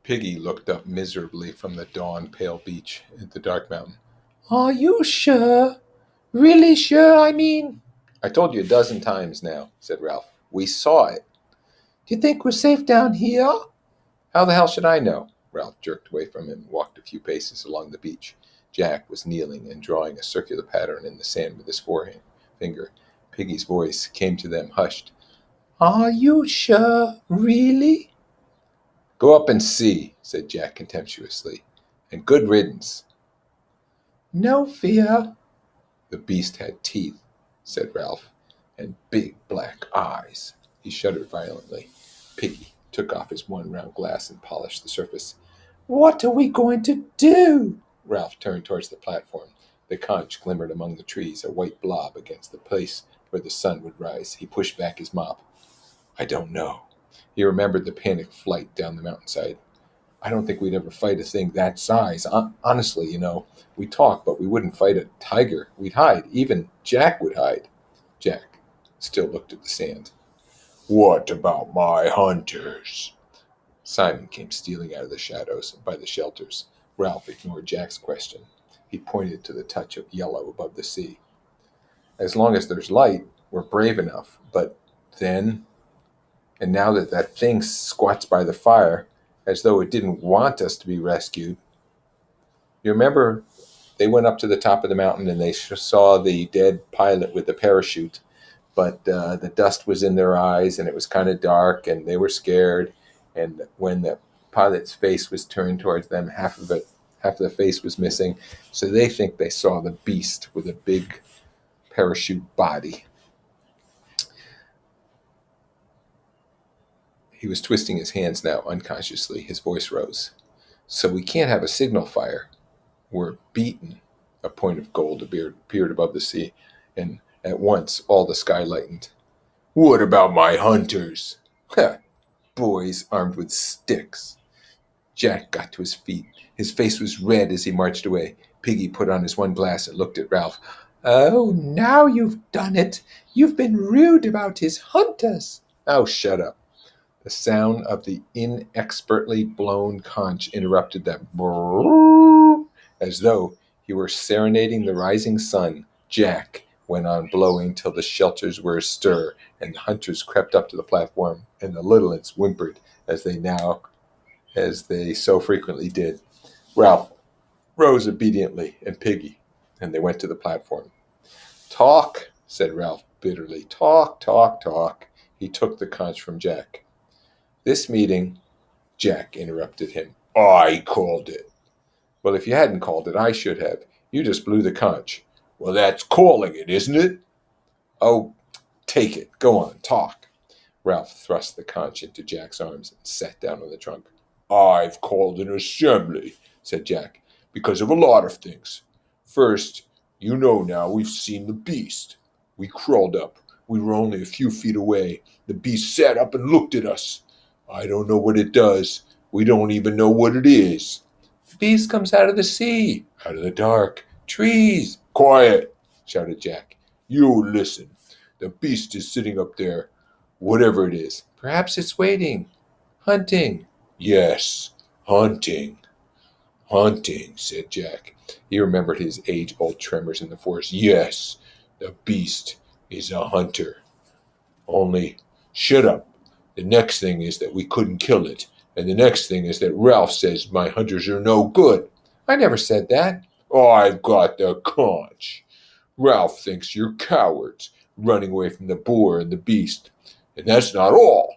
Piggy looked up miserably from the dawn-pale beach at the dark mountain. Are you sure? Really sure, I mean? I told you a dozen times now, said Ralph. We saw it. Do you think we're safe down here? How the hell should I know? Ralph jerked away from him and walked a few paces along the beach. Jack was kneeling and drawing a circular pattern in the sand with his forefinger. Piggy's voice came to them, hushed. Are you sure? Really? Go up and see, said Jack contemptuously. And good riddance. No fear. The beast had teeth, said Ralph, and big black eyes. He shuddered violently. Piggy took off his one round glass and polished the surface. What are we going to do? Ralph turned towards the platform. The conch glimmered among the trees, a white blob against the place where the sun would rise. He pushed back his mop. I don't know. He remembered the panicked flight down the mountainside. I don't think we'd ever fight a thing that size. Honestly, we talk, but we wouldn't fight a tiger. We'd hide. Even Jack would hide. Jack still looked at the sand. What about my hunters? Simon came stealing out of the shadows by the shelters. Ralph ignored Jack's question. He pointed to the touch of yellow above the sea. As long as there's light, we're brave enough. But then, and now that thing squats by the fire, as though it didn't want us to be rescued. You remember they went up to the top of the mountain and they saw the dead pilot with the parachute, but the dust was in their eyes and it was kind of dark and they were scared. And when the pilot's face was turned towards them, half of the face was missing. So they think they saw the beast with a big parachute body. He was twisting his hands now unconsciously. His voice rose. So we can't have a signal fire. We're beaten. A point of gold appeared above the sea, and at once all the sky lightened. What about my hunters? Ha! Boys armed with sticks. Jack got to his feet. His face was red as he marched away. Piggy put on his one glass and looked at Ralph. Oh, now you've done it. You've been rude about his hunters. Oh, shut up. The sound of the inexpertly blown conch interrupted them. As though he were serenading the rising sun, Jack went on blowing till the shelters were astir, and the hunters crept up to the platform, and the little ones whimpered as they so frequently did. Ralph rose obediently, and Piggy, and they went to the platform. Talk, said Ralph bitterly. Talk, talk, talk. He took the conch from Jack. This meeting, Jack interrupted him. I called it. Well, if you hadn't called it, I should have. You just blew the conch. Well, that's calling it, isn't it? Oh, take it. Go on, talk. Ralph thrust the conch into Jack's arms and sat down on the trunk. I've called an assembly, said Jack, because of a lot of things. First, you know now we've seen the beast. We crawled up. We were only a few feet away. The beast sat up and looked at us. I don't know what it does. We don't even know what it is. The beast comes out of the sea, out of the dark. Trees. Quiet, shouted Jack. You listen. The beast is sitting up there, whatever it is. Perhaps it's waiting. Hunting. Yes, hunting. Hunting, said Jack. He remembered his age-old tremors in the forest. Yes, the beast is a hunter. Only, shut up. The next thing is that we couldn't kill it. And the next thing is that Ralph says my hunters are no good. I never said that. Oh, I've got the conch. Ralph thinks you're cowards, running away from the boar and the beast. And that's not all.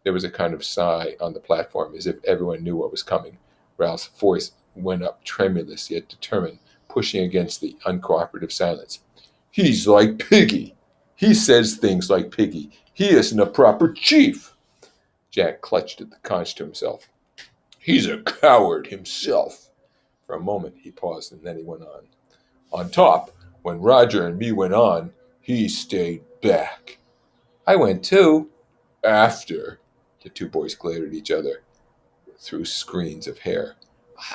There was a kind of sigh on the platform, as if everyone knew what was coming. Ralph's voice went up, tremulous yet determined, pushing against the uncooperative silence. He's like Piggy. He says things like Piggy. He isn't a proper chief. Jack clutched at the conch to himself. He's a coward himself. For a moment he paused, and then he went on. On top, when Roger and me went on, he stayed back. I went too. After. The two boys glared at each other through screens of hair.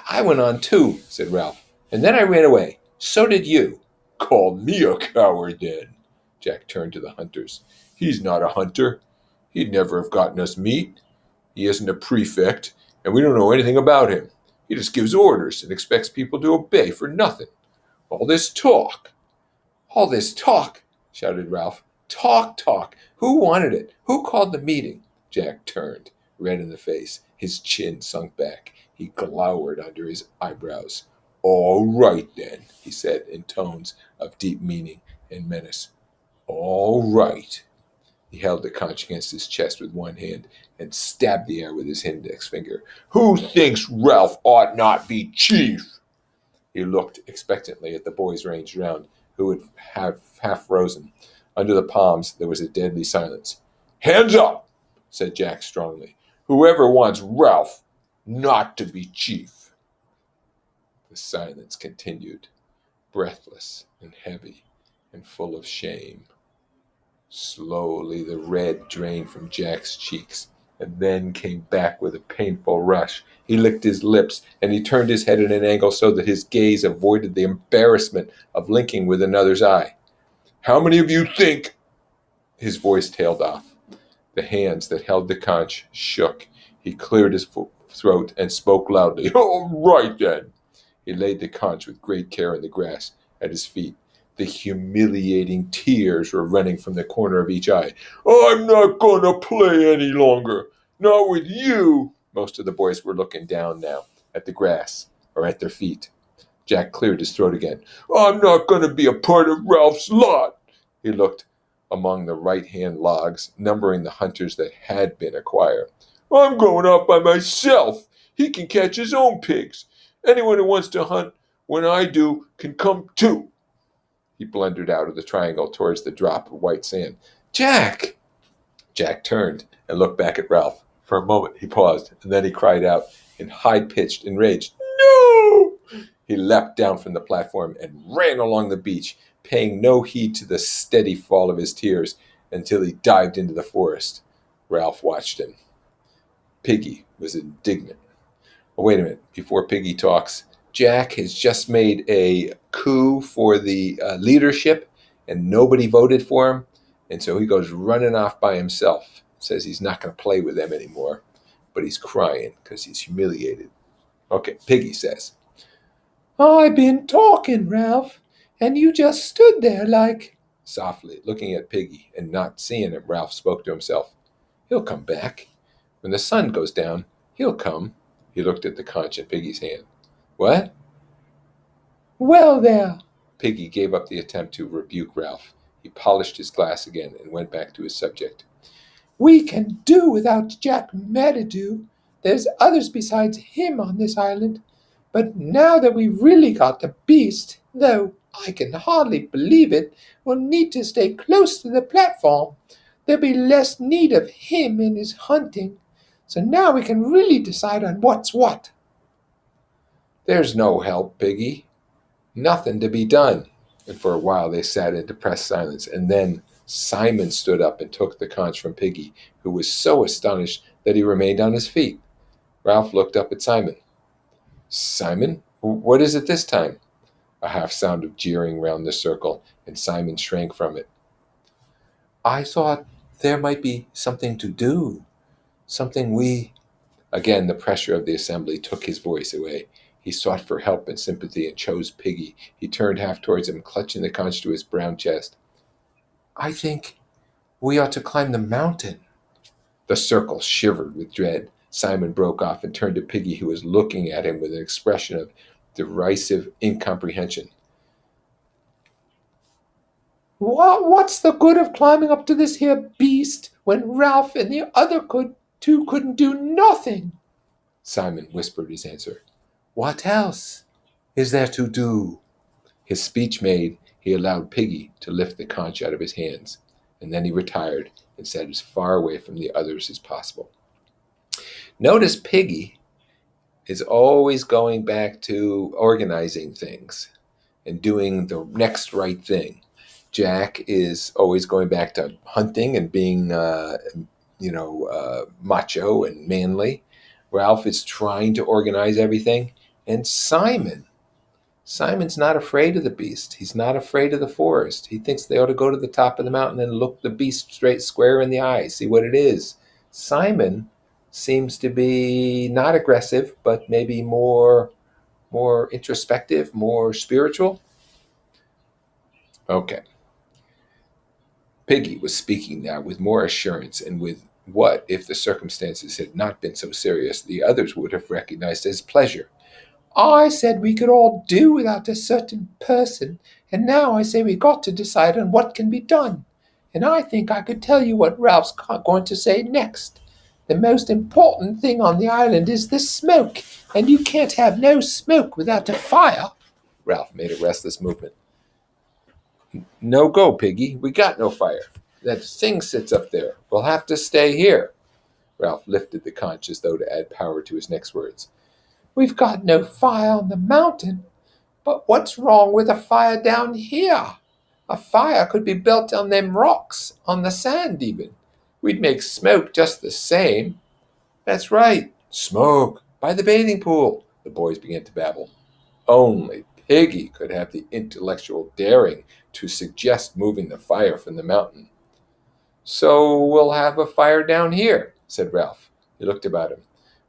I went on too, said Ralph. And then I ran away. So did you. Call me a coward then. Jack turned to the hunters. He's not a hunter. He'd never have gotten us meat. He isn't a prefect, and we don't know anything about him. He just gives orders and expects people to obey for nothing. All this talk, all this talk, shouted Ralph. Talk, talk. Who wanted it? Who called the meeting? Jack turned, red in the face. His chin sunk back. He glowered under his eyebrows. All right, then, he said in tones of deep meaning and menace. All right. He held the conch against his chest with one hand and stabbed the air with his index finger. Who thinks Ralph ought not be chief? He looked expectantly at the boys ranged round, who had half frozen. Under the palms there was a deadly silence. Hands up, said Jack strongly. Whoever wants Ralph not to be chief. The silence continued, breathless and heavy and full of shame. Slowly the red drained from Jack's cheeks and then came back with a painful rush. He licked his lips and he turned his head at an angle so that his gaze avoided the embarrassment of linking with another's eye. How many of you think? His voice tailed off. The hands that held the conch shook. He cleared his throat and spoke loudly. All right, then. He laid the conch with great care in the grass at his feet. The humiliating tears were running from the corner of each eye. I'm not going to play any longer. Not with you. Most of the boys were looking down now at the grass or at their feet. Jack cleared his throat again. I'm not going to be a part of Ralph's lot. He looked among the right-hand logs, numbering the hunters that had been acquired. I'm going out by myself. He can catch his own pigs. Anyone who wants to hunt when I do can come too. He blundered out of the triangle towards the drop of white sand. Jack! Jack turned and looked back at Ralph. For a moment he paused, and then he cried out in high-pitched enraged, No! He leapt down from the platform and ran along the beach, paying no heed to the steady fall of his tears until he dived into the forest. Ralph watched him. Piggy was indignant. Oh, wait a minute. Before Piggy talks, Jack has just made a coup for the leadership, and nobody voted for him. And so he goes running off by himself. Says he's not going to play with them anymore. But he's crying because he's humiliated. Okay, Piggy says, I've been talking, Ralph, and you just stood there like... Softly, looking at Piggy and not seeing him, Ralph spoke to himself. He'll come back. When the sun goes down, he'll come. He looked at the conch in Piggy's hand. What? Well, there. Piggy gave up the attempt to rebuke Ralph. He polished his glass again and went back to his subject. We can do without Jack Madadoo. There's others besides him on this island. But now that we've really got the beast, though I can hardly believe it, we'll need to stay close to the platform. There'll be less need of him in his hunting. So now we can really decide on what's what. There's no help, Piggy. Nothing to be done. And for a while they sat in depressed silence, and then Simon stood up and took the conch from Piggy, who was so astonished that he remained on his feet. Ralph looked up at Simon. Simon, what is it this time? A half sound of jeering round the circle, and Simon shrank from it. I thought there might be something to do, something we... Again, the pressure of the assembly took his voice away. He sought for help and sympathy and chose Piggy. He turned half towards him, clutching the conch to his brown chest. I think we ought to climb the mountain. The circle shivered with dread. Simon broke off and turned to Piggy, who was looking at him with an expression of derisive incomprehension. What's the good of climbing up to this here beast when Ralph and the other two couldn't do nothing? Simon whispered his answer. What else is there to do? His speech made, he allowed Piggy to lift the conch out of his hands, and then he retired and sat as far away from the others as possible. Notice Piggy is always going back to organizing things and doing the next right thing. Jack is always going back to hunting and being, macho and manly. Ralph is trying to organize everything. And Simon's not afraid of the beast. He's not afraid of the forest. He thinks they ought to go to the top of the mountain and look the beast straight square in the eye, see what it is. Simon seems to be not aggressive, but maybe more introspective, more spiritual. Okay. Piggy was speaking now with more assurance and with what, if the circumstances had not been so serious, the others would have recognized as pleasure. I said we could all do without a certain person, and now I say we got to decide on what can be done. And I think I could tell you what Ralph's going to say next. The most important thing on the island is the smoke, and you can't have no smoke without a fire. Ralph made a restless movement. No go, Piggy. We got no fire. That thing sits up there. We'll have to stay here. Ralph lifted the conch as though to add power to his next words. We've got no fire on the mountain, but what's wrong with a fire down here? A fire could be built on them rocks, on the sand even. We'd make smoke just the same. That's right. Smoke. By the bathing pool. The boys began to babble. Only Piggy could have the intellectual daring to suggest moving the fire from the mountain. So we'll have a fire down here, said Ralph. He looked about him.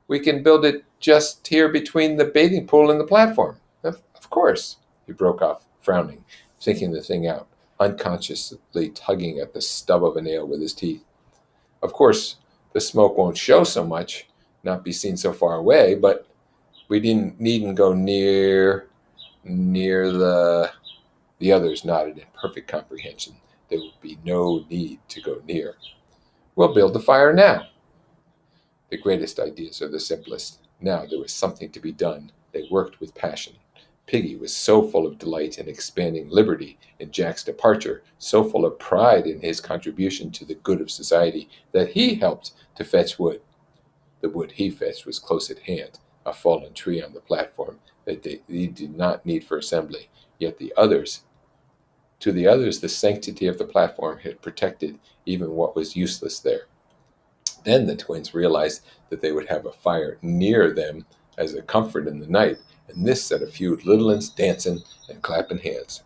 We can build it just here between the bathing pool and the platform. Of course, he broke off, frowning, thinking the thing out, unconsciously tugging at the stub of a nail with his teeth. Of course, the smoke won't show so much, not be seen so far away, but we needn't go near the others nodded in perfect comprehension. There would be no need to go near. We'll build the fire now. The greatest ideas are the simplest. Now there was something to be done. They worked with passion. Piggy was so full of delight in expanding liberty in Jack's departure, so full of pride in his contribution to the good of society, that he helped to fetch wood. The wood he fetched was close at hand, a fallen tree on the platform that he did not need for assembly. Yet to the others, the sanctity of the platform had protected even what was useless there. Then the twins realized that they would have a fire near them as a comfort in the night, and this set a few little uns dancing and clapping hands.